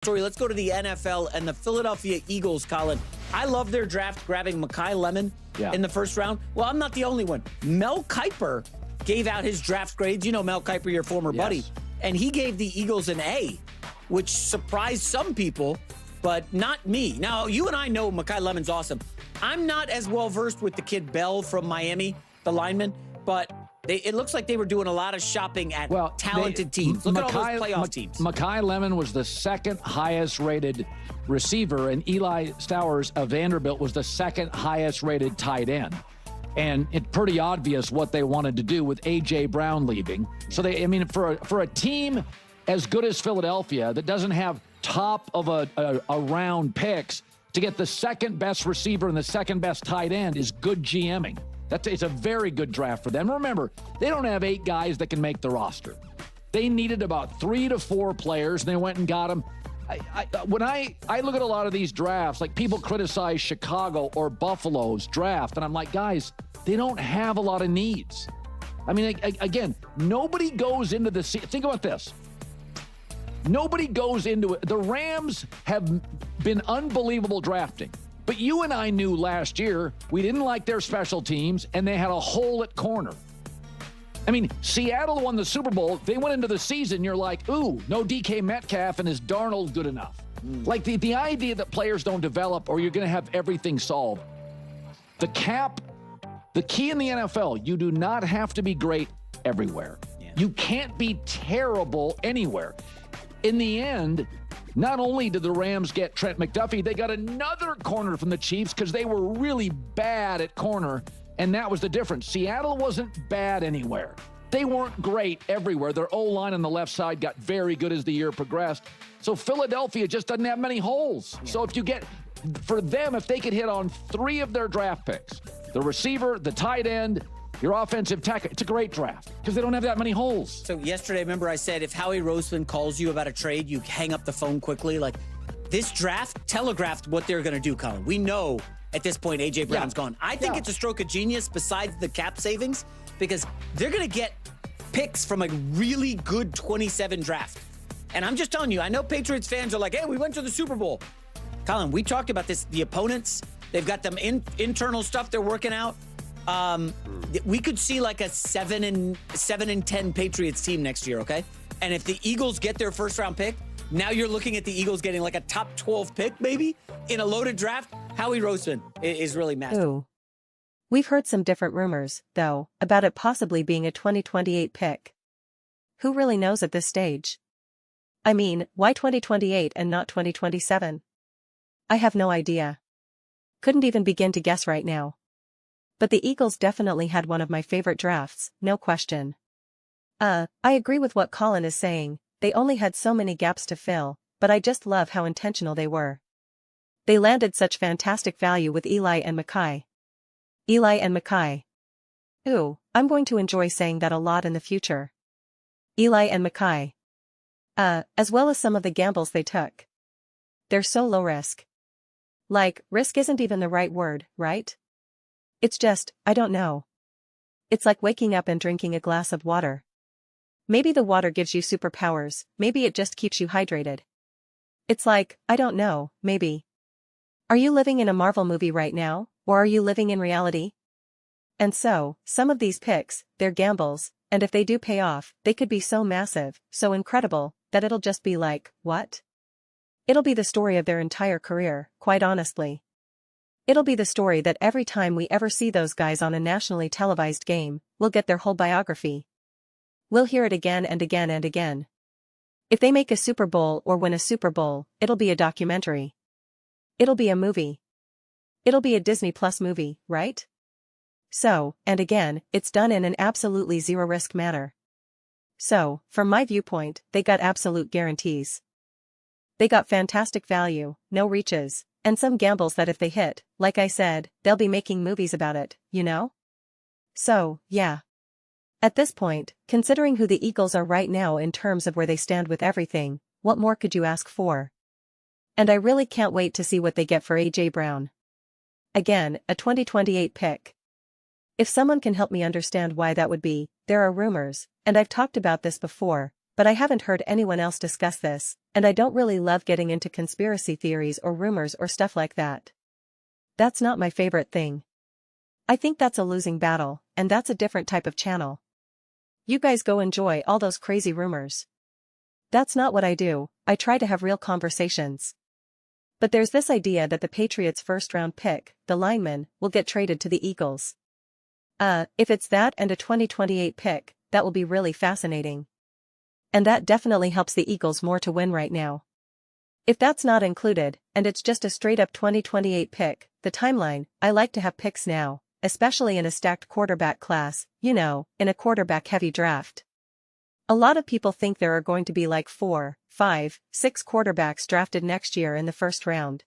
Story. Let's go to the NFL and the Philadelphia Eagles, Colin. I love their draft grabbing Mekhi Lemon in the first round. Well, I'm not the only one. Mel Kiper gave out his draft grades. You know Mel Kiper, your former buddy. And he gave the Eagles an A, which surprised some people, but not me. Now, you and I know Mekhi Lemon's awesome. I'm not as well-versed with the kid Bell from Miami, the lineman, but it looks like they were doing a lot of shopping at talented teams. Look at all those playoff teams. Mekhi Lemon was the second highest rated receiver, and Eli Stowers of Vanderbilt was the second highest rated tight end. And it's pretty obvious what they wanted to do with A.J. Brown leaving. So for a team as good as Philadelphia that doesn't have top of a round picks, to get the second best receiver and the second best tight end is good GMing. It's a very good draft for them. Remember, they don't have 8 guys that can make the roster. They needed about 3 to 4 players, and they went and got them. When I look at a lot of these drafts, like people criticize Chicago or Buffalo's draft, and I'm like, guys, they don't have a lot of needs. I mean, again, nobody goes into the season. Think about this. Nobody goes into it. The Rams have been unbelievable drafting. But you and I knew last year we didn't like their special teams, and they had a hole at corner. I mean, Seattle won the Super Bowl. They went into the season, you're like, ooh, no DK Metcalf, and is Darnold good enough? Like the idea that players don't develop or you're going to have everything solved. The key in the NFL, you do not have to be great everywhere. Yeah. You can't be terrible anywhere. In the end, not only did the Rams get Trent McDuffie, they got another corner from the Chiefs because they were really bad at corner, and that was the difference. Seattle wasn't bad anywhere. They weren't great everywhere. Their O-line on the left side got very good as the year progressed. So Philadelphia just doesn't have many holes. Yeah. So if they could hit on 3 of their draft picks, the receiver, the tight end, your offensive tackle, it's a great draft because they don't have that many holes. So yesterday, remember I said if Howie Roseman calls you about a trade, you hang up the phone quickly. Like, this draft telegraphed what they're going to do, Colin. We know at this point A.J. Brown's gone. I think it's a stroke of genius besides the cap savings because they're going to get picks from a really good 27 draft. And I'm just telling you, I know Patriots fans are like, hey, we went to the Super Bowl. Colin, we talked about this. The opponents, they've got them internal stuff they're working out. We could see like a 7-10 Patriots team next year, okay? And if the Eagles get their first round pick, now you're looking at the Eagles getting like a top 12 pick maybe in a loaded draft. Howie Roseman is really massive. Ooh. We've heard some different rumors, though, about it possibly being a 2028 pick. Who really knows at this stage? I mean, why 2028 and not 2027? I have no idea. Couldn't even begin to guess right now. But the Eagles definitely had one of my favorite drafts, no question. I agree with what Colin is saying, they only had so many gaps to fill, but I just love how intentional they were. They landed such fantastic value with Eli and Mekhi. Eli and Mekhi. Ooh, I'm going to enjoy saying that a lot in the future. Eli and Mekhi. As well as some of the gambles they took. They're so low risk. Like, risk isn't even the right word, right? It's just, I don't know. It's like waking up and drinking a glass of water. Maybe the water gives you superpowers, maybe it just keeps you hydrated. It's like, I don't know, maybe. Are you living in a Marvel movie right now, or are you living in reality? And so, some of these picks, they're gambles, and if they do pay off, they could be so massive, so incredible, that it'll just be like, what? It'll be the story of their entire career, quite honestly. It'll be the story that every time we ever see those guys on a nationally televised game, we'll get their whole biography. We'll hear it again and again and again. If they make a Super Bowl or win a Super Bowl, it'll be a documentary. It'll be a movie. It'll be a Disney Plus movie, right? So, and again, it's done in an absolutely zero-risk manner. So, from my viewpoint, they got absolute guarantees. They got fantastic value, no reaches. And some gambles that if they hit, like I said, they'll be making movies about it, you know? So, yeah. At this point, considering who the Eagles are right now in terms of where they stand with everything, what more could you ask for? And I really can't wait to see what they get for A.J. Brown. Again, a 2028 pick. If someone can help me understand why that would be, there are rumors, and I've talked about this before, but I haven't heard anyone else discuss this, and I don't really love getting into conspiracy theories or rumors or stuff like that. That's not my favorite thing. I think that's a losing battle, and that's a different type of channel. You guys go enjoy all those crazy rumors. That's not what I do. I try to have real conversations. But there's this idea that the Patriots' first-round pick, the lineman, will get traded to the Eagles. If it's that and a 2028 pick, that will be really fascinating. And that definitely helps the Eagles more to win right now. If that's not included, and it's just a straight-up 2028 pick, the timeline, I like to have picks now, especially in a stacked quarterback class, in a quarterback-heavy draft. A lot of people think there are going to be like 4, 5, 6 quarterbacks drafted next year in the first round.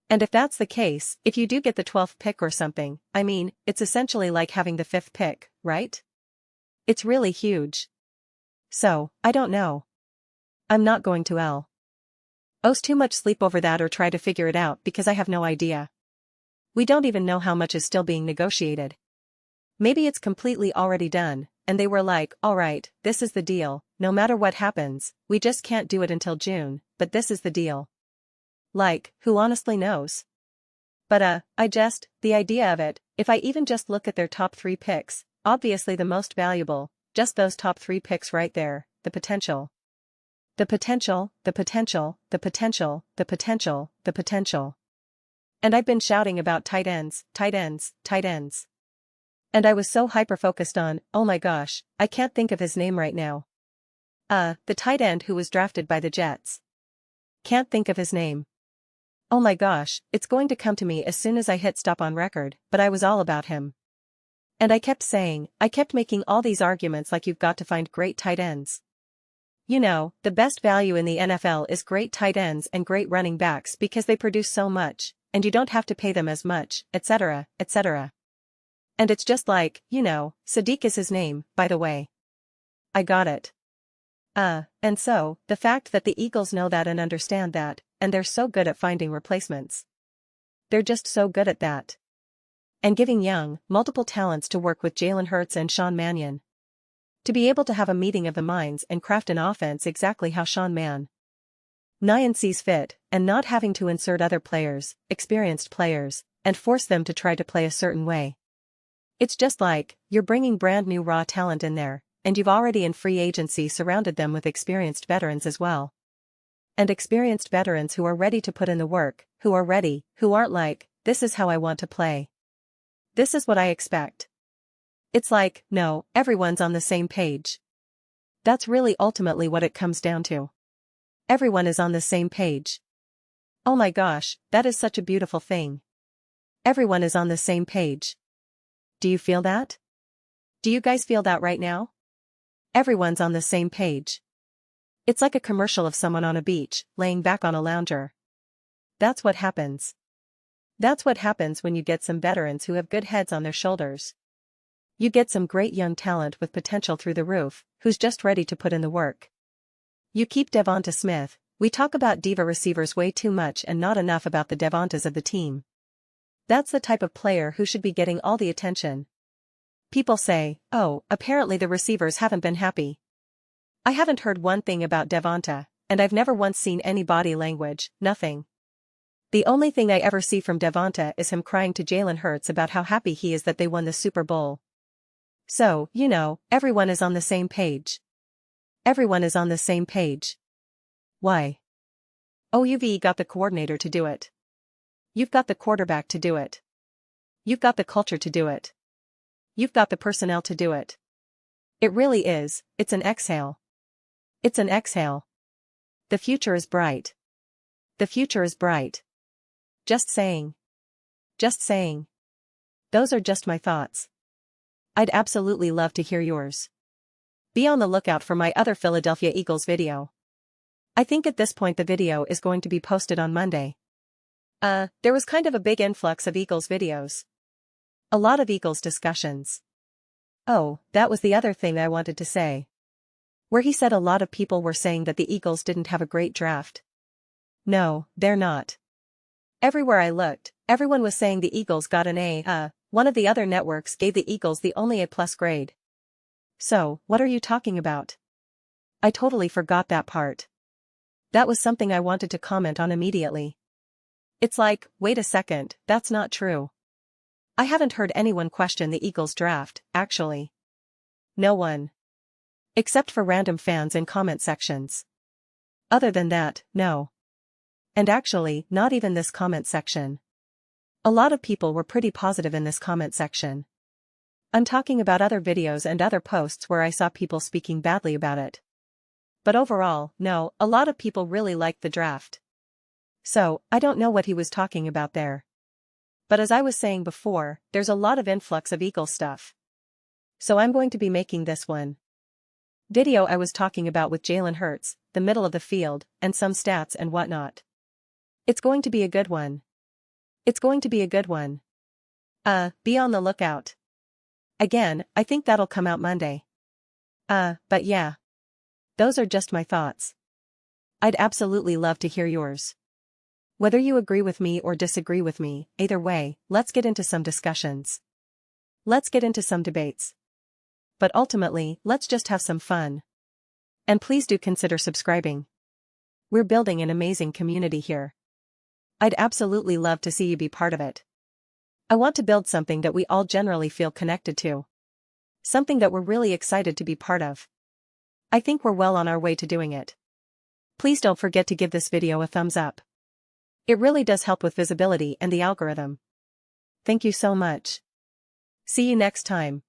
And if that's the case, if you do get the 12th pick or something, I mean, it's essentially like having the 5th pick, right? It's really huge. So, I don't know. I'm not going to lose too much sleep over that or try to figure it out because I have no idea. We don't even know how much is still being negotiated. Maybe it's completely already done, and they were like, alright, this is the deal, no matter what happens, we just can't do it until June, but this is the deal. Like, who honestly knows? But the idea of it, if I even just look at their top 3 picks, obviously the most valuable, just those top 3 picks right there, the potential. The potential, the potential, the potential, the potential, the potential. And I've been shouting about tight ends, tight ends, tight ends. And I was so hyper-focused on, oh my gosh, I can't think of his name right now. The tight end who was drafted by the Jets. Can't think of his name. Oh my gosh, it's going to come to me as soon as I hit stop on record, but I was all about him. And I kept making all these arguments like you've got to find great tight ends. The best value in the NFL is great tight ends and great running backs because they produce so much, and you don't have to pay them as much, etc., etc. And it's just like, Sadiq is his name, by the way. I got it. And so, the fact that the Eagles know that and understand that, and they're so good at finding replacements. They're just so good at that. And giving young, multiple talents to work with Jalen Hurts and Sean Mannion. To be able to have a meeting of the minds and craft an offense exactly how Sean Mannion sees fit, and not having to insert other players, experienced players, and force them to try to play a certain way. It's just like, you're bringing brand new raw talent in there, and you've already in free agency surrounded them with experienced veterans as well. And experienced veterans who are ready to put in the work, who are ready, who aren't like, this is how I want to play. This is what I expect. It's like, no, everyone's on the same page. That's really ultimately what it comes down to. Everyone is on the same page. Oh my gosh, that is such a beautiful thing. Everyone is on the same page. Do you feel that? Do you guys feel that right now? Everyone's on the same page. It's like a commercial of someone on a beach, laying back on a lounger. That's what happens. That's what happens when you get some veterans who have good heads on their shoulders. You get some great young talent with potential through the roof, who's just ready to put in the work. You keep Devonta Smith. We talk about diva receivers way too much and not enough about the Devontas of the team. That's the type of player who should be getting all the attention. People say, oh, apparently the receivers haven't been happy. I haven't heard one thing about Devonta, and I've never once seen any body language, nothing. The only thing I ever see from Devonta is him crying to Jalen Hurts about how happy he is that they won the Super Bowl. So, everyone is on the same page. Everyone is on the same page. Why? Oh, you've got the coordinator to do it. You've got the quarterback to do it. You've got the culture to do it. You've got the personnel to do it. It really is, it's an exhale. It's an exhale. The future is bright. The future is bright. Just saying. Just saying. Those are just my thoughts. I'd absolutely love to hear yours. Be on the lookout for my other Philadelphia Eagles video. I think at this point the video is going to be posted on Monday. There was kind of a big influx of Eagles videos. A lot of Eagles discussions. Oh, that was the other thing I wanted to say. Where he said a lot of people were saying that the Eagles didn't have a great draft. No, they're not. Everywhere I looked, everyone was saying the Eagles got an A. One of the other networks gave the Eagles the only A+ grade. So, what are you talking about? I totally forgot that part. That was something I wanted to comment on immediately. It's like, wait a second, that's not true. I haven't heard anyone question the Eagles draft, actually. No one. Except for random fans in comment sections. Other than that, no. And actually, not even this comment section. A lot of people were pretty positive in this comment section. I'm talking about other videos and other posts where I saw people speaking badly about it. But overall, no, a lot of people really liked the draft. So, I don't know what he was talking about there. But as I was saying before, there's a lot of influx of Eagle stuff. So I'm going to be making this one. Video I was talking about with Jalen Hurts, the middle of the field, and some stats and whatnot. It's going to be a good one. It's going to be a good one. Be on the lookout. Again, I think that'll come out Monday. But yeah. Those are just my thoughts. I'd absolutely love to hear yours. Whether you agree with me or disagree with me, either way, let's get into some discussions. Let's get into some debates. But ultimately, let's just have some fun. And please do consider subscribing. We're building an amazing community here. I'd absolutely love to see you be part of it. I want to build something that we all generally feel connected to. Something that we're really excited to be part of. I think we're well on our way to doing it. Please don't forget to give this video a thumbs up. It really does help with visibility and the algorithm. Thank you so much. See you next time.